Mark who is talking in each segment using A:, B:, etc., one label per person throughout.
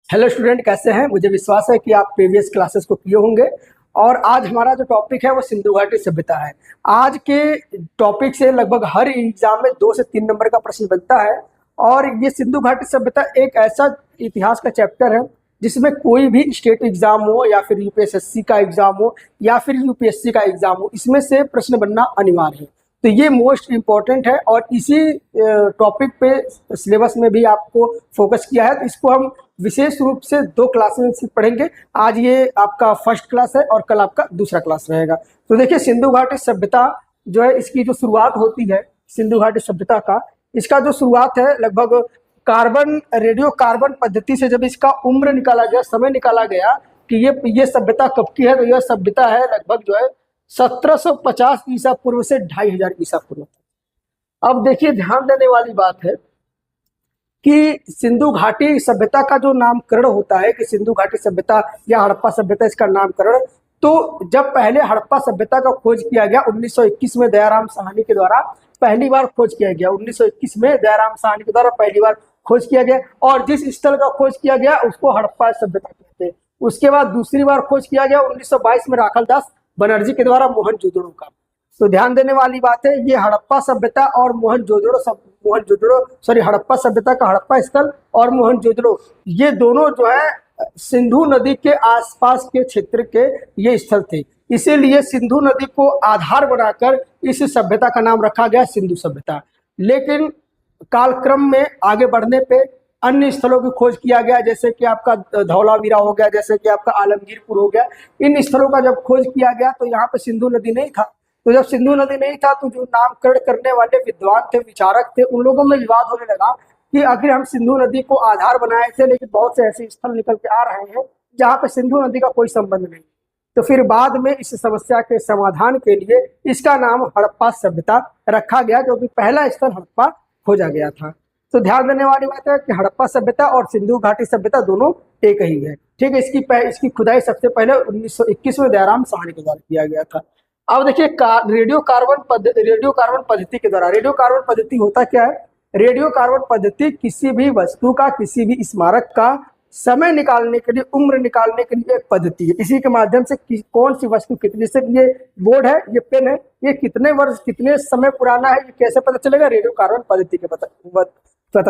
A: Hello student, कैसे हैं। मुझे विश्वास है कि आप प्रीवियस क्लासेस को किए होंगे। और आज हमारा जो टॉपिक है वो सिंधु घाटी सभ्यता है। आज के टॉपिक से लगभग हर एग्जाम में 2 से 3 नंबर का प्रश्न बनता है। और ये सिंधु घाटी सभ्यता एक ऐसा इतिहास का चैप्टर है जिसमें कोई भी स्टेट एग्जाम हो या फिर यूपीएसएससी का एग्जाम हो या फिर यूपीएससी का एग्जाम हो, इसमें से प्रश्न बनना अनिवार्य है। तो ये मोस्ट इम्पॉर्टेंट है और इसी टॉपिक पे सिलेबस में भी आपको फोकस किया है। तो इसको हम विशेष रूप से 2 क्लास में पढ़ेंगे। आज ये आपका फर्स्ट क्लास है और कल आपका दूसरा क्लास रहेगा। तो देखिए, सिंधु घाटी सभ्यता जो है, इसकी जो शुरुआत होती है सिंधु घाटी सभ्यता का, इसका जो शुरुआत है लगभग रेडियो कार्बन पद्धति से जब इसका उम्र निकाला गया, समय निकाला गया कि ये सभ्यता कब की है, तो यह सभ्यता है लगभग जो है 1750 ईसा पूर्व से 2500 ईसा पूर्व। अब देखिए, ध्यान देने वाली बात है कि सिंधु घाटी सभ्यता का जो नामकरण होता है कि सिंधु घाटी सभ्यता या हड़प्पा सभ्यता, इसका नामकरण तो जब पहले हड़प्पा सभ्यता का खोज किया गया 1921 में दयाराम साहनी के द्वारा पहली बार खोज किया गया। 1921 में दयाराम साहनी के द्वारा पहली बार खोज किया गया और जिस स्थल का खोज किया गया उसको हड़प्पा सभ्यता कहते हैं। उसके बाद दूसरी बार खोज किया गया 1922 में राखलदास बनर्जी के द्वारा मोहनजोदड़ो का। तो ध्यान देने वाली बात है, ये हड़प्पा सभ्यता और हड़प्पा सभ्यता का हड़प्पा स्थल और मोहनजोदड़ो, ये दोनों जो है सिंधु नदी के आसपास के क्षेत्र के ये स्थल थे। इसीलिए सिंधु नदी को आधार बनाकर इस सभ्यता का नाम रखा गया सिंधु सभ्यता। लेकिन कालक्रम में आगे बढ़ने पे अन्य स्थलों की खोज किया गया, जैसे कि आपका धौलावीरा हो गया, जैसे कि आपका आलमगीरपुर हो गया। इन स्थलों का जब खोज किया गया तो यहाँ पे सिंधु नदी नहीं था। तो जब सिंधु नदी नहीं था तो जो नामकरण करने वाले विद्वान थे, विचारक थे, उन लोगों में विवाद होने लगा कि आखिर हम सिंधु नदी को आधार बनाए थे, लेकिन बहुत से ऐसे स्थल निकल के आ रहे हैं जहाँ पे सिंधु नदी का कोई संबंध नहीं। तो फिर बाद में इस समस्या के समाधान के लिए इसका नाम हड़प्पा सभ्यता रखा गया, क्योंकि पहला स्थल हड़प्पा खोजा गया था। तो ध्यान देने वाली बात है कि हड़प्पा सभ्यता और सिंधु घाटी सभ्यता दोनों एक ही है। ठीक है, इसकी खुदाई सबसे पहले 1921 में दयाराम साहनी के द्वारा किया गया था। अब देखिए, रेडियो कार्बन पद्धति के द्वारा, रेडियो कार्बन पद्धति होता क्या है? रेडियो कार्बन पद्धति किसी भी वस्तु का, किसी भी स्मारक का समय निकालने के लिए, उम्र निकालने के लिए एक पद्धति है। इसी के माध्यम से कौन सी वस्तु कितनी, से ये बोर्ड है, ये पेन है, ये कितने वर्ष, कितने समय पुराना है, ये कैसे पता चलेगा? रेडियो कार्बन पद्धति के पता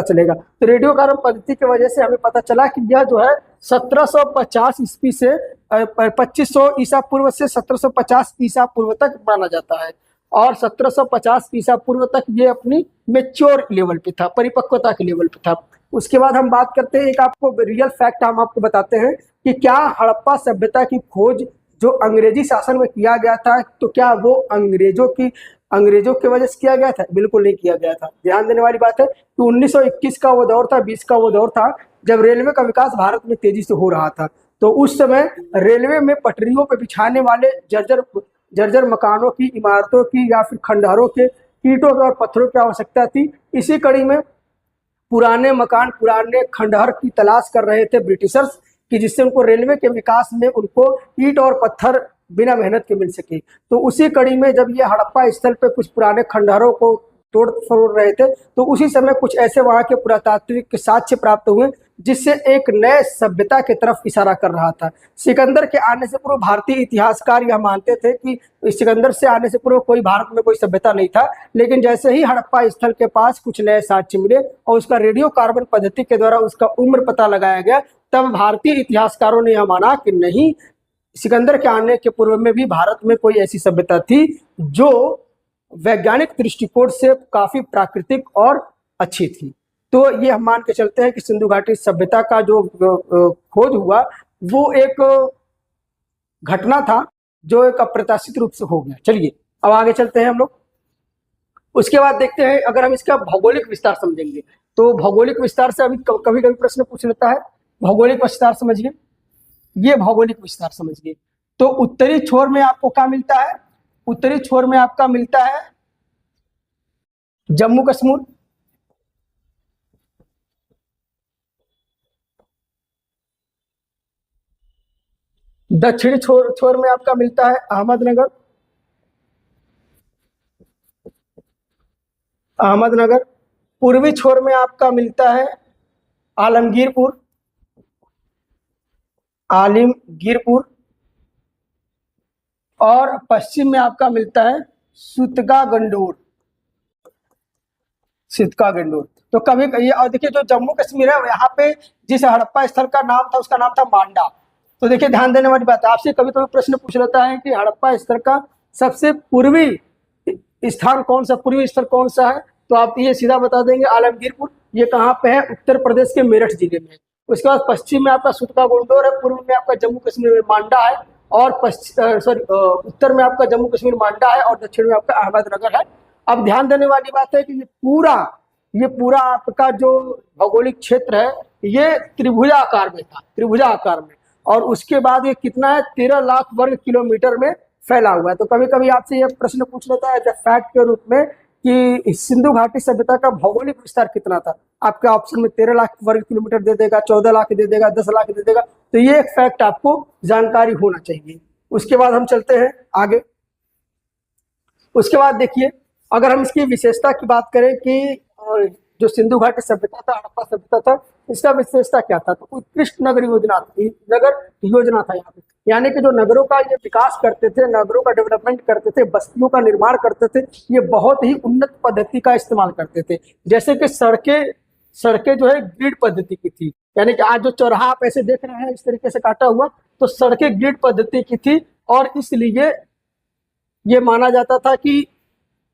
A: चलेगा। तो रेडियो कार्बन पद्धति की वजह से हमें पता चला कि यह जो है 1750 ईस्वी से 2500 ईसा पूर्व से 1750 ईसा पूर्व तक माना जाता है। और 1750 ईसा पूर्व तक ये अपनी मेच्योर लेवल पे था, परिपक्वता के लेवल पे था। उसके बाद हम बात करते हैं, एक आपको रियल फैक्ट हम आपको बताते हैं कि क्या हड़प्पा सभ्यता की खोज जो अंग्रेजी शासन में किया गया था, तो क्या वो अंग्रेजों की वजह से किया गया था? बिल्कुल नहीं किया गया था। ध्यान देने वाली बात है कि 1921 का वो दौर था, 20 का वो दौर था जब रेलवे का विकास भारत में तेजी से हो रहा था। तो उस समय रेलवे में पटरियों पर बिछाने वाले जर्जर मकानों की, इमारतों की या फिर खंडहरों के ईंटों और पत्थरों की आवश्यकता थी। इसी कड़ी में पुराने मकान, पुराने खंडहर की तलाश कर रहे थे ब्रिटिशर्स कि जिससे उनको रेलवे के विकास में उनको ईंट और पत्थर बिना मेहनत के मिल सके। तो उसी कड़ी में जब ये हड़प्पा स्थल पे कुछ पुराने खंडहरों को तोड़ फोड़ रहे थे, तो उसी समय कुछ ऐसे वहां के पुरातात्विक साक्ष्य प्राप्त हुए जिससे एक नए सभ्यता की तरफ इशारा कर रहा था। सिकंदर के आने से पूर्व भारतीय इतिहासकार यह मानते थे कि सिकंदर से आने से पूर्व कोई भारत में कोई सभ्यता नहीं था, लेकिन जैसे ही हड़प्पा स्थल के पास कुछ नए साक्ष्य मिले और उसका रेडियो कार्बन पद्धति के द्वारा उसका उम्र पता लगाया गया, तब भारतीय इतिहासकारों ने यह माना कि नहीं, सिकंदर के आने के पूर्व में भी भारत में कोई ऐसी सभ्यता थी जो वैज्ञानिक दृष्टिकोण से काफी प्राकृतिक और अच्छी थी। तो ये हम मान के चलते हैं कि सिंधु घाटी सभ्यता का जो खोज हुआ वो एक घटना था जो एक अप्रत्याशित रूप से हो गया। चलिए अब आगे चलते हैं हम लोग। उसके बाद देखते हैं, अगर हम इसका भौगोलिक विस्तार समझेंगे तो भौगोलिक विस्तार से अभी कभी कभी प्रश्न पूछ लेता है। भौगोलिक विस्तार समझिए, ये भौगोलिक विस्तार समझिए। तो उत्तरी छोर में आपको क्या मिलता है? उत्तरी छोर में आपका मिलता है जम्मू कश्मीर, दक्षिणी छोर में आपका मिलता है अहमदनगर, पूर्वी छोर में आपका मिलता है आलमगीरपुर, आलमगीरपुर, और पश्चिम में आपका मिलता है सूतका गंडोर, सूतका गंडोर। तो कभी ये, और देखिए जो जम्मू कश्मीर है यहाँ पे जिस हड़प्पा स्थल का नाम था उसका नाम था मांडा। तो देखिए ध्यान देने वाली बात है, आपसे कभी कभी प्रश्न पूछ लेता है कि हड़प्पा स्थल का सबसे पूर्वी स्थान कौन सा, पूर्वी स्थल कौन सा है, तो आप ये सीधा बता देंगे आलमगीरपुर। ये कहाँ पे है? उत्तर प्रदेश के मेरठ जिले में। उसके बाद पश्चिम में आपका सूतका गोंडोर है, पूर्व में आपका जम्मू कश्मीर में मांडा है, और उत्तर में आपका जम्मू कश्मीर मांडा है, और दक्षिण में आपका अहमदनगर है। अब ध्यान देने वाली बात है कि ये पूरा आपका जो भौगोलिक क्षेत्र है ये त्रिभुजाकार में था, त्रिभुजाकार में। और उसके बाद ये कितना है? 13 लाख वर्ग किलोमीटर में फैला हुआ है। तो कभी कभी आपसे ये प्रश्न पूछ लेता है फैक्ट के रूप में कि सिंधु घाटी सभ्यता का भौगोलिक विस्तार कितना था। आपका ऑप्शन में 13 लाख वर्ग किलोमीटर दे देगा, 14 लाख दे देगा, 10 लाख दे देगा। तो ये एक फैक्ट आपको जानकारी होना चाहिए। उसके बाद हम चलते हैं आगे। उसके बाद देखिए, अगर हम इसकी विशेषता की बात करें कि जो सिंधु घाटी सभ्यता था, हड़प्पा सभ्यता था, इसका विशेषता क्या था? तो उत्कृष्ट नगर योजना थी, नगर योजना था यहाँ पे। यानी कि जो नगरों का ये विकास करते थे, नगरों का डेवलपमेंट करते थे, बस्तियों का निर्माण करते थे, ये बहुत ही उन्नत पद्धति का इस्तेमाल करते थे। जैसे कि सड़कें जो है ग्रिड पद्धति की थी, यानी कि आज जो चौराहा आप ऐसे देख रहे हैं इस तरीके से काटा हुआ, तो सड़कें ग्रिड पद्धति की थी। और इसलिए ये माना जाता था कि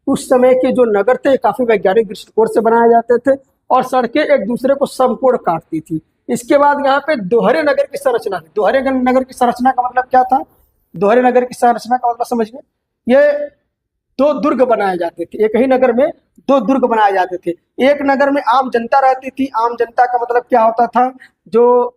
A: उस समय के जो नगर थे काफी वैज्ञानिक दृष्टिकोण से बनाए जाते थे, और सड़कें एक दूसरे को समकोण काटती थी। इसके बाद यहाँ पे दोहरे नगर की संरचना थी। दोहरे नगर की संरचना का मतलब क्या था? दोहरे नगर की संरचना का मतलब समझिए, ये 2 दुर्ग बनाए जाते थे, एक ही नगर में 2 दुर्ग बनाए जाते थे। एक नगर में आम जनता रहती थी। आम जनता का मतलब क्या होता था? जो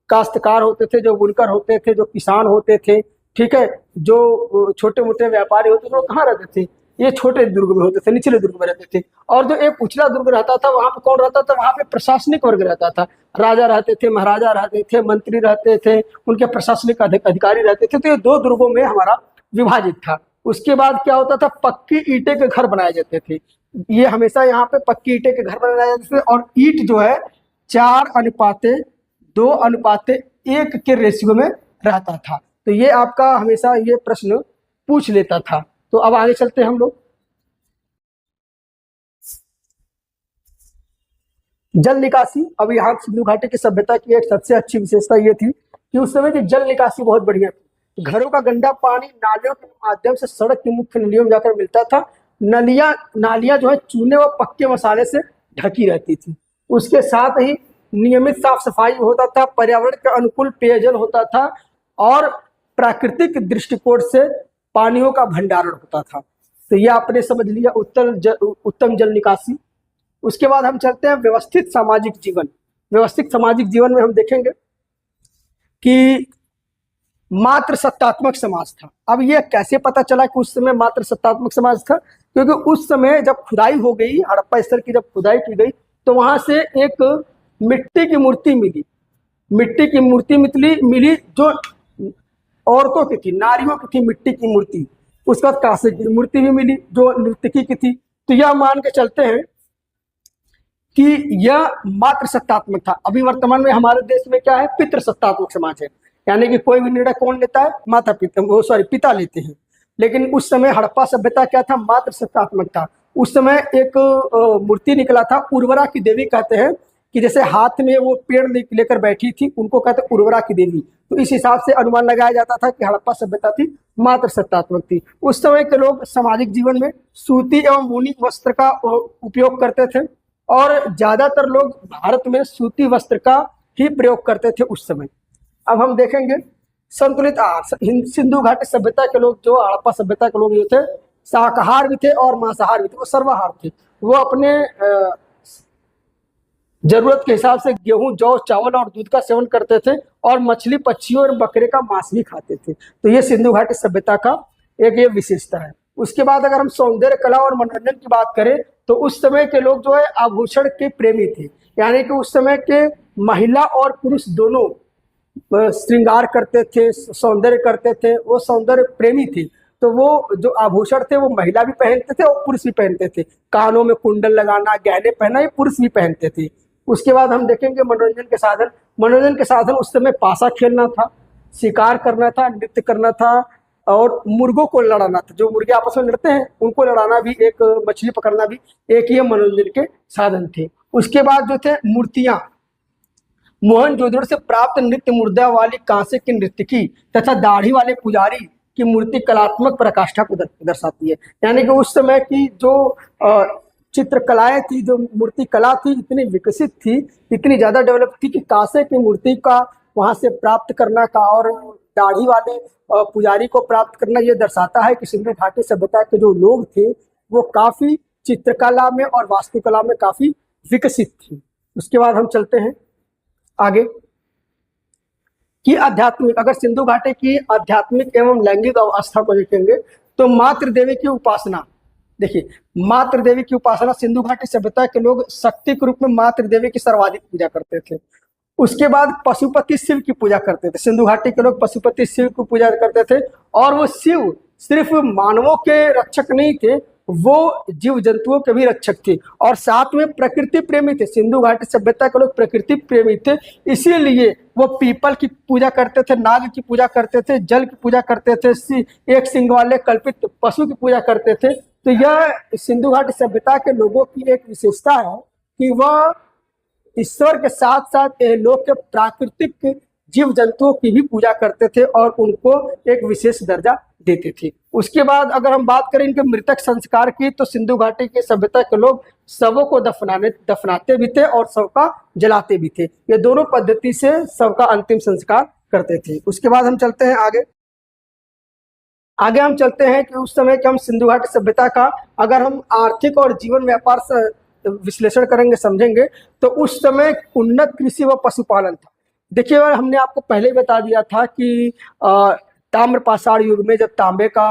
A: काश्तकार होते थे, जो बुनकर होते थे, जो किसान होते थे, ठीक है, जो छोटे मोटे व्यापारी होते थे, वो कहाँ रहते थे? ये छोटे दुर्ग में होते थे, निचले दुर्ग में रहते थे। और जो एक उछला दुर्ग रहता था, वहां पे कौन रहता था? वहां पे प्रशासनिक वर्ग रहता था। राजा रहते थे, महाराजा रहते थे, मंत्री रहते थे, उनके प्रशासनिक अधिकारी रहते थे। तो ये 2 दुर्गों में हमारा विभाजित था। उसके बाद क्या होता था? पक्की ईंटे के घर बनाए जाते थे। ये हमेशा यहाँ पे पक्की ईंटे के घर बनाए जाते थे, और ईंट जो है 4:2:1 के रेशियो में रहता था। तो ये आपका हमेशा ये प्रश्न पूछ लेता था। तो अब आगे चलते हैं हम लोग। जल निकासी। अब यहाँ सिंधु घाटी की सभ्यता की एक सबसे अच्छी विशेषता ये थी कि उस समय की जल निकासी बहुत बढ़िया थी। घरों का गंदा पानी नालियों के माध्यम से सड़क की मुख्य नलियों में जाकर मिलता था। नालियां जो है चूने व पक्के मसाले से ढकी रहती थी। उसके साथ ही नियमित साफ सफाई होता था, पर्यावरण के अनुकूल पेयजल होता था, और प्राकृतिक दृष्टिकोण से पानियों का भंडारण होता था। तो ये आपने समझ लिया उत्तम जल निकासी। उसके बाद हम चलते हैं व्यवस्थित सामाजिक जीवन। व्यवस्थित सामाजिक जीवन में हम देखेंगे कि मात्र सत्तात्मक समाज था। अब ये कैसे पता चला कि उस समय मात्र सत्तात्मक समाज था? क्योंकि उस समय जब खुदाई हो गई, हड़प्पा स्थल की जब खुदाई की गई, तो वहां से एक मिट्टी की मूर्ति मिली। मिट्टी की मूर्ति मिली जो औरतों की थी, नारियों की थी, मिट्टी की मूर्ति। उसके बाद कांसे की मूर्ति भी मिली जो नर्तकी की थी। तो यह मान के चलते हैं कि यह मात्र सत्तात्मक था। अभी वर्तमान में हमारे देश में क्या है? पितृ सत्तात्मक समाज है, यानी कि कोई भी निर्णय कौन लेता है? पिता लेते हैं। लेकिन उस समय हड़प्पा सभ्यता क्या था? मात्र सत्तात्मक था। उस समय एक मूर्ति निकला था, उर्वरा की देवी कहते हैं, कि जैसे हाथ में वो पेड़ लेकर बैठी थी, उनको कहते उर्वरा की देवी। तो इस हिसाब से अनुमान लगाया जाता था कि हड़प्पा सभ्यता थी मात्र सत्तात्मक थी। उस समय के लोग सामाजिक जीवन में सूती एवं ऊनी वस्त्र का उपयोग करते थे, और ज्यादातर लोग भारत में सूती वस्त्र का ही प्रयोग करते थे उस समय। अब हम देखेंगे संतुलित आहार। सिंधु घाटी सभ्यता के लोग, जो हड़प्पा सभ्यता के लोग जो थे, शाकाहार भी थे और मांसाहार भी थे, वो सर्वाहार थे। वो अपने जरूरत के हिसाब से गेहूं, जौ, चावल और दूध का सेवन करते थे, और मछली, पक्षियों और बकरे का मांस भी खाते थे। तो ये सिंधु घाटी सभ्यता का एक ये विशेषता है। उसके बाद अगर हम सौंदर्य कला और मनोरंजन की बात करें, तो उस समय के लोग जो है आभूषण के प्रेमी थे। यानी कि उस समय के महिला और पुरुष दोनों श्रृंगार करते थे, सौंदर्य करते थे, वो सौंदर्य प्रेमी थे। तो वो जो आभूषण थे वो महिला भी पहनते थे और पुरुष भी पहनते थे। कानों में कुंडल लगाना, गहने पहनना, ये पुरुष भी पहनते थे। उसके बाद हम देखेंगे मनोरंजन के साधन। मनोरंजन के साधन उस समय पासा खेलना था, शिकार करना था, नृत्य करना था और मुर्गों को लड़ाना था। जो मुर्गे आपस में लड़ते हैं उनको लड़ाना भी, एक मछली पकड़ना भी एक ही मनोरंजन के साधन थे। उसके बाद जो थे मूर्तियां, मोहनजोदड़ो से प्राप्त नृत्य मुद्रा वाली कांसे की नर्तकी तथा दाढ़ी वाले पुजारी की मूर्ति कलात्मक पराकाष्ठा को दर्शाती है। यानी कि उस समय की जो चित्रकलाएं थी, जो मूर्ति कला थी, इतनी विकसित थी, इतनी ज्यादा डेवलप थी कि कांसे की मूर्ति का वहां से प्राप्त करना का और दाढ़ी वाले पुजारी को प्राप्त करना, ये दर्शाता है कि सिंधु घाटी सभ्यता के जो लोग थे वो काफी चित्रकला में और वास्तुकला में काफी विकसित थी। उसके बाद हम चलते हैं आगे कि आध्यात्मिक, अगर सिंधु घाटी की आध्यात्मिक एवं लैंगिक अवस्था को देखेंगे तो मातृ देवी की उपासना, देखिए मातृ देवी की उपासना, सिंधु घाटी सभ्यता के लोग शक्ति के रूप में मातृ देवी की सर्वाधिक पूजा करते थे। उसके बाद पशुपति शिव की पूजा करते थे। सिंधु घाटी के लोग पशुपति शिव की पूजा करते थे और वो शिव सिर्फ मानवों के रक्षक नहीं थे, वो जीव जंतुओं के भी रक्षक थे और साथ में प्रकृति प्रेमी थे। सिंधु घाटी सभ्यता के लोग प्रकृति प्रेमी थे, इसीलिए वो पीपल की पूजा करते थे, नाग की पूजा करते थे, जल की पूजा करते थे, एक सिंह वाले कल्पित पशु की पूजा करते थे। तो यह सिंधु घाटी सभ्यता के लोगों की एक विशेषता है कि वह ईश्वर के साथ साथ ये लोग के प्राकृतिक जीव जंतुओं की भी पूजा करते थे और उनको एक विशेष दर्जा देते थे। उसके बाद अगर हम बात करें इनके मृतक संस्कार की, तो सिंधु घाटी की सभ्यता के लोग शवों को दफनाते भी थे और शव का जलाते भी थे। ये दोनों पद्धति से शव का अंतिम संस्कार करते थे। उसके बाद हम चलते हैं आगे हम चलते हैं कि उस समय के हम सिंधु घाटी सभ्यता का अगर हम आर्थिक और जीवन व्यापार से विश्लेषण करेंगे, समझेंगे, तो उस समय उन्नत कृषि व पशुपालन था। देखिए हमने आपको पहले ही बता दिया था कि ताम्र पाषाण युग में जब तांबे का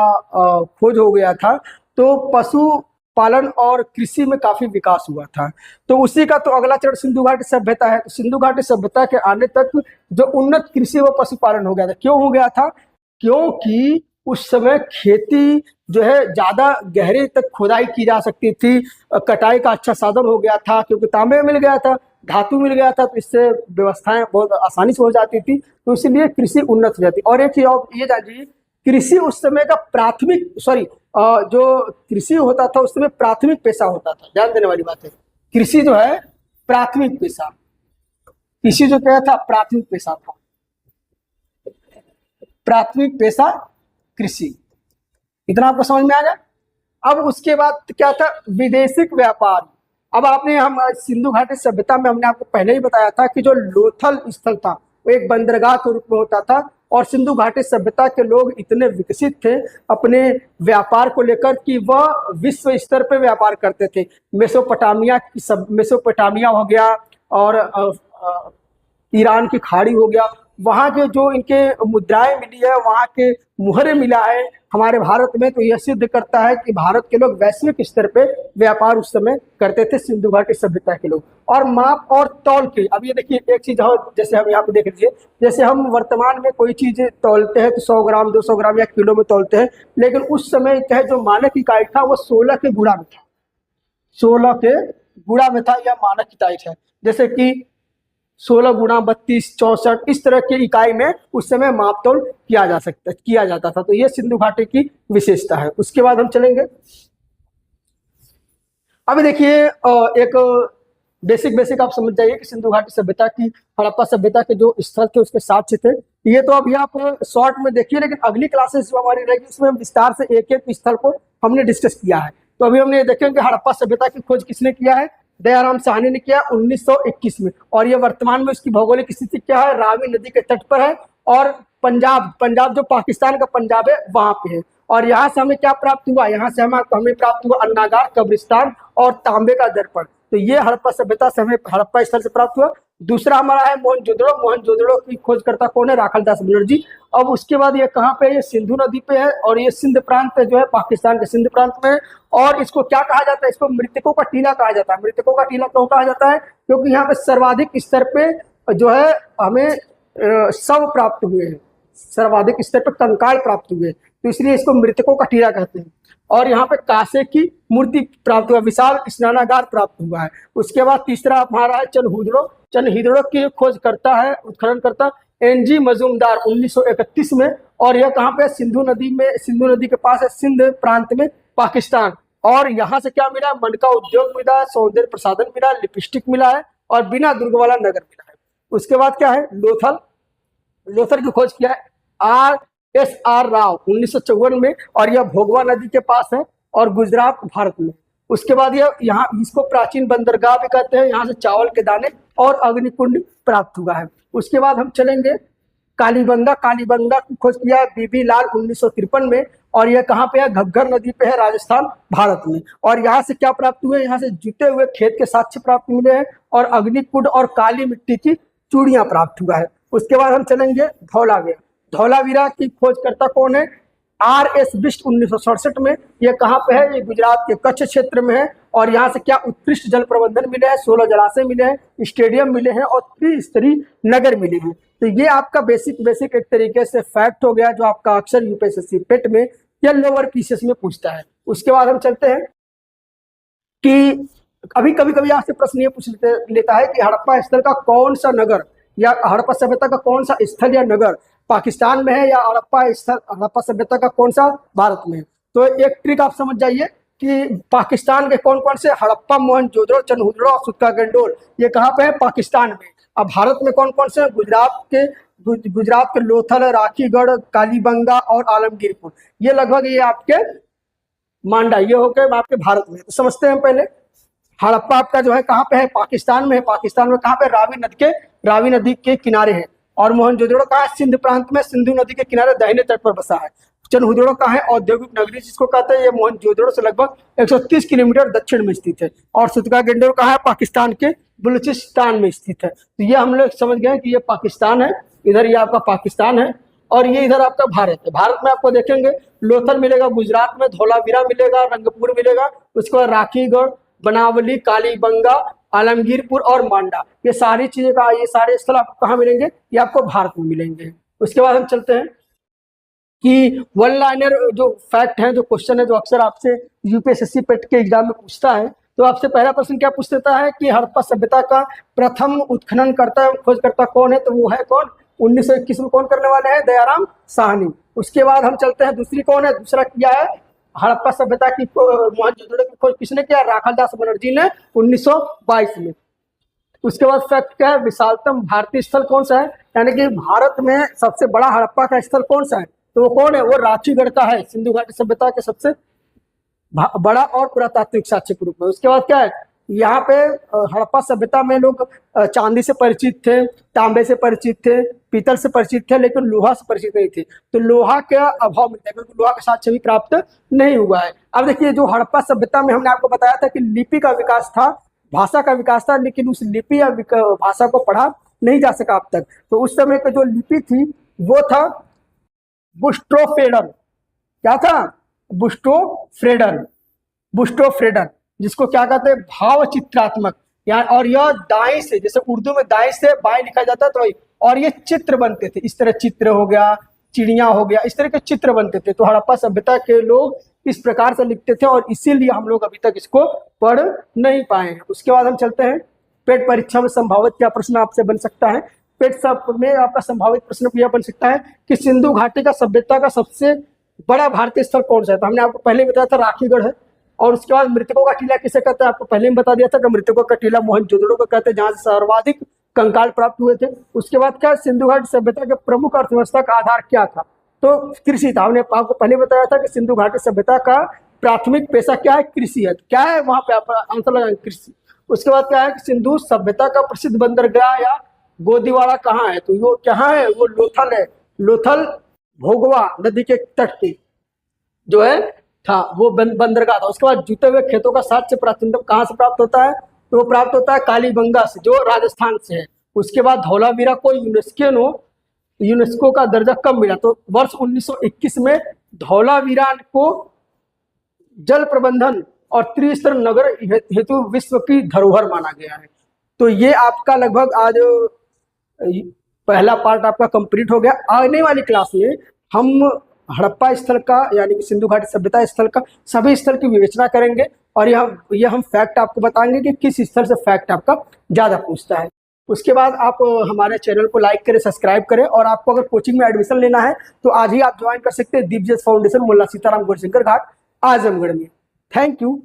A: खोज हो गया था तो पशुपालन और कृषि में काफी विकास हुआ था। तो उसी का तो अगला चरण सिंधु घाटी सभ्यता है। तो सिंधु घाटी सभ्यता के आने तक जो उन्नत कृषि व पशुपालन हो गया था। क्यों हो गया था? क्योंकि उस समय खेती जो है ज्यादा गहरे तक खुदाई की जा सकती थी, कटाई का अच्छा साधन हो गया था क्योंकि तांबे मिल गया था, धातु मिल गया था, तो इससे व्यवस्थाएं बहुत आसानी से हो जाती थी। तो इसलिए कृषि उन्नत हो जाती। और एक चीज और ये जानिए, कृषि उस समय का जो कृषि होता था उस समय प्राथमिक पेशा होता था। ध्यान देने वाली बात है, कृषि जो है प्राथमिक पेशा, कृषि जो क्या था प्राथमिक पेशा था, प्राथमिक पेशा कृषि। इतना आपको समझ में आ गया। अब उसके बाद क्या था? विदेशिक व्यापार। अब हम सिंधु घाटी सभ्यता में हमने आपको पहले ही बताया था कि जो लोथल स्थल था वो एक बंदरगाह के रूप में होता था और सिंधु घाटी सभ्यता के लोग इतने विकसित थे अपने व्यापार को लेकर कि वह विश्व स्तर पर व्यापार करते थे। मेसोपोटामिया हो गया और ईरान की खाड़ी हो गया, वहाँ के जो इनके मुद्राएं मिली है, वहाँ के मुहरे मिला है हमारे भारत में, तो यह सिद्ध करता है कि भारत के लोग वैश्विक स्तर पे व्यापार उस समय करते थे, सिंधु घाटी सभ्यता के लोग। और माप और तौल के, अब ये देखिए एक चीज और, जैसे हम यहाँ पे देख लीजिए, जैसे हम वर्तमान में कोई चीज तौलते हैं तो 100 ग्राम 200 ग्राम या किलो में तौलते हैं, लेकिन उस समय क्या है जो मानक इकाई था वो 16 के गुणा में था, 16 के गुणा में था, यह मानक इकाई है। जैसे कि 16 गुणा 32 64 इस तरह के इकाई में उस समय मापतौल किया जाता था। तो ये सिंधु घाटी की विशेषता है। उसके बाद हम चलेंगे, अभी देखिए एक बेसिक आप समझ जाइए कि सिंधु घाटी सभ्यता की, हड़प्पा सभ्यता के जो स्थल थे उसके साक्ष्य थे। ये तो अभी आप शॉर्ट में देखिए, लेकिन अगली क्लासेस जो हमारी रहेगी उसमें विस्तार से एक एक स्थल को हमने डिस्कस किया है। तो अभी हमने देखें कि हड़प्पा सभ्यता की खोज किसने किया है? दयाराम साहनी ने किया 1921 में। और ये वर्तमान में उसकी भौगोलिक स्थिति क्या है? रावी नदी के तट पर है और पंजाब जो पाकिस्तान का पंजाब है वहां पे है। और यहाँ से हमें क्या प्राप्त हुआ? यहाँ से हमें प्राप्त हुआ अन्नागार, कब्रिस्तान और तांबे का दर्पण। तो ये हड़प्पा सभ्यता से हमें हड़प्पा स्थल से प्राप्त हुआ। दूसरा हमारा है मोहनजोदड़ो की खोजकर्ता कौन है? राखलदास बनर्जी। अब उसके बाद ये कहाँ पे है? ये सिंधु नदी पे है और ये सिंध प्रांत जो है पाकिस्तान के सिंध प्रांत में है। और इसको क्या कहा जाता है? इसको मृतकों का टीला कहा जाता है। मृतकों का टीला क्यों कहा जाता है? क्योंकि यहाँ पे सर्वाधिक स्तर पे जो है हमें शव प्राप्त हुए हैं, सर्वाधिक स्तर पर कंकाल प्राप्त हुए। तो इसलिए इसको मृतकों का टीला कहते हैं। और यहाँ पे कांसे की मूर्ति प्राप्त हुआ, विशाल स्नानागार प्राप्त हुआ है। उसके बाद तीसरा हमारा है चनहिदड़ो की खोज करता है, उत्खनन करता एनजी मजूमदार 1931 में। और यह कहाँ पे? सिंधु नदी के पास है, सिंध प्रांत में, पाकिस्तान। और यहाँ से क्या मिला? मनका उद्योग मिला है, सौंदर्य प्रसाधन मिला है, लिपस्टिक मिला है और बिना दुर्ग वाला नगर मिला है। उसके बाद क्या है? लोथल की खोज किया है RSR राव 1954 में, और यह भोगवा नदी के पास है और गुजरात भारत में। उसके बाद यह यहाँ इसको प्राचीन बंदरगाह भी कहते हैं, यहाँ से चावल के दाने और अग्निकुंड प्राप्त हुआ है। उसके बाद हम चलेंगे कालीबंगा की खोज किया है बीबी लाल 1953 में, और यह कहाँ पे है? घग्गर नदी पे है, राजस्थान भारत में। और यहाँ से क्या प्राप्त हुए? यहाँ से जुते हुए खेत के साक्ष्य प्राप्त मिले हैं और अग्निकुंड और काली मिट्टी की चूड़ियां प्राप्त हुआ है। उसके बाद हम चलेंगे धौलावीरा की खोजकर्ता कौन है? RS बिष्ट 1967 में। ये कहाँ पे है? ये गुजरात के कच्छ क्षेत्र में है। और यहाँ से क्या? उत्कृष्ट जल प्रबंधन मिले हैं, 16 जलाशय मिले हैं, स्टेडियम मिले हैं और त्रिस्तरीय नगर मिले हैं। तो ये आपका बेसिक एक तरीके से फैक्ट हो गया, जो आपका अक्सर यूपीएससी पेट में या लोअर पीसीएस में पूछता है। उसके बाद हम चलते हैं कि अभी कभी आपसे प्रश्न ये पूछ लेता है कि हड़प्पा स्थल का कौन सा नगर या हड़प्पा सभ्यता का कौन सा स्थल या नगर पाकिस्तान में है, या हड़प्पा सभ्यता का कौन सा भारत में है। तो एक ट्रिक आप समझ जाइए कि पाकिस्तान के कौन कौन से हड़प्पा, मोहनजोदड़ो, चनहुदड़ो और सुत्का गंडोल, ये कहाँ पे है? पाकिस्तान में। अब भारत में कौन कौन से? गुजरात के लोथल, राखीगढ़, कालीबंगा और आलमगीरपुर। ये लगभग ये आपके मांडा, ये हो गए आपके भारत में। तो समझते हैं पहले हड़प्पा आपका जो है कहाँ पे है? पाकिस्तान में है। पाकिस्तान में कहाँ पे? रावी नदी के किनारे है। और मोहनजोदड़ो कहाँ है? सिंध प्रांत में, सिंधु नदी के किनारे दाहिने तट पर बसा है। चनहुदड़ो कहाँ है? औद्योगिक नगरी जिसको कहते हैं, ये मोहनजोदड़ो से लगभग 130 किलोमीटर दक्षिण में स्थित है। और सुत्का गंडोल कहाँ है? पाकिस्तान के बलूचिस्तान में स्थित है। तो ये हम लोग समझ गए कि ये पाकिस्तान है, इधर ये आपका पाकिस्तान है और ये इधर आपका भारत है। भारत में आपको देखेंगे लोथल मिलेगा गुजरात में, धौलावीरा मिलेगा, रंगपुर मिलेगा, उसके बाद राखीगढ़, बनावली, कालीबंगा, आलमगीरपुर और मांडा, ये सारी चीजें का ये सारे स्थल आपको कहाँ मिलेंगे? ये आपको भारत में मिलेंगे। उसके बाद हम चलते हैं कि वन लाइनर जो फैक्ट है, जो क्वेश्चन है, जो अक्सर आपसे यूपीएससी पेट के एग्जाम में पूछता है। तो आपसे पहला प्रश्न क्या पूछ देता है कि हड़प्पा सभ्यता का प्रथम उत्खनन करता खोजकर्ता कौन है? तो वो है कौन? 1921 में कौन करने वाले हैं? दयाराम साहनी। उसके बाद हम चलते हैं दूसरी कौन है? दूसरा किया है हड़प्पा सभ्यता की मोहनजोदड़ो की खोज किसने किया? राखालदास बनर्जी ने 1922 में। उसके बाद फैक्ट क्या है? विशालतम भारतीय स्थल कौन सा है, यानी कि भारत में सबसे बड़ा हड़प्पा का स्थल कौन सा है? तो वो कौन है? वो राखीगढ़ का है, सिंधु घाटी सभ्यता के सबसे बड़ा और पुरातात्विक साक्ष्य के रूप में। उसके बाद क्या है? यहाँ पे हड़प्पा सभ्यता में लोग चांदी से परिचित थे, तांबे से परिचित थे, पीतल से परिचित थे, लेकिन लोहा से परिचित नहीं थे। तो लोहा का अभाव मिलता है क्योंकि लोहा का साक्ष्य भी प्राप्त नहीं हुआ है। अब देखिए, जो हड़प्पा सभ्यता में हमने आपको बताया था कि लिपि का विकास था, भाषा का विकास था, लेकिन उस लिपि या भाषा को पढ़ा नहीं जा सका अब तक। तो उस समय की जो लिपि थी वो था बुस्ट्रोफ्रेडन। क्या था? बुस्ट्रोफ्रेडन, जिसको क्या कहते हैं? भाव चित्रात्मक। और यह दाएं से, जैसे उर्दू में दाएं से बाएं लिखा जाता है तो और ये चित्र बनते थे, इस तरह चित्र हो गया, चिड़िया हो गया, इस तरह के चित्र बनते थे। तो हड़प्पा सभ्यता के लोग इस प्रकार से लिखते थे और इसीलिए हम लोग अभी तक इसको पढ़ नहीं पाए हैं। उसके बाद हम चलते हैं पेट परीक्षा में संभावित क्या प्रश्न आपसे बन सकता है। पेट में आपका संभावित प्रश्न यह बन सकता है कि सिंधु घाटी का सभ्यता का सबसे बड़ा भारतीय स्थल कौन सा है? तो हमने आपको पहले ही बताया था राखीगढ़ है। और उसके बाद मृतकों का टीला किसे कहते हैं? आपको पहले ही बता दिया था कि मृतकों का टीला मोहनजोदड़ो को कहते हैं, जहां से सर्वाधिक कंकाल प्राप्त हुए थे। उसके बाद क्या? सिंधु घाटी सभ्यता के प्रमुख अर्थव्यवस्था का आधार क्या था? तो कृषि था। हमने आपको पहले बताया था कि सिंधु घाटी सभ्यता का प्राथमिक पेशा क्या है? कृषि है। क्या है वहां पे? आप आंसर लगाएंगे कृषि। उसके बाद क्या है कि सिंधु सभ्यता का प्रसिद्ध बंदरगाह या गोदीवाड़ा कहाँ है? तो वो क्या है? वो लोथल है। लोथल भोगवा नदी के तट पे जो है था वो बंदरगाह था। उसके बाद जुटे हुए खेतों का साक्ष्य प्राचीनतम कहाँ से प्राप्त होता है? तो वो प्राप्त होता है कालीबंगा से, जो राजस्थान से है। उसके बाद धौलावीरा को यूनेस्को का दर्जा कब मिला? तो वर्ष 1921 में धौलावीरा को जल प्रबंधन और त्रिस्तर नगर हेतु विश्व की धरोहर माना गया है। तो ये आपका लगभग आज पहला पार्ट आपका कंप्लीट हो गया। आने वाली क्लास में हम हड़प्पा स्थल का यानी कि सिंधु घाटी सभ्यता स्थल का, सभी स्थल की विवेचना करेंगे और यह हम फैक्ट आपको बताएंगे कि किस स्थल से फैक्ट आपका ज़्यादा पूछता है। उसके बाद आप हमारे चैनल को लाइक करें, सब्सक्राइब करें, और आपको अगर कोचिंग में एडमिशन लेना है तो आज ही आप ज्वाइन कर सकते हैं दीपजस फाउंडेशन, मुल्ला सीताराम गौरीशंकर घाट, आजमगढ़ में। Thank you.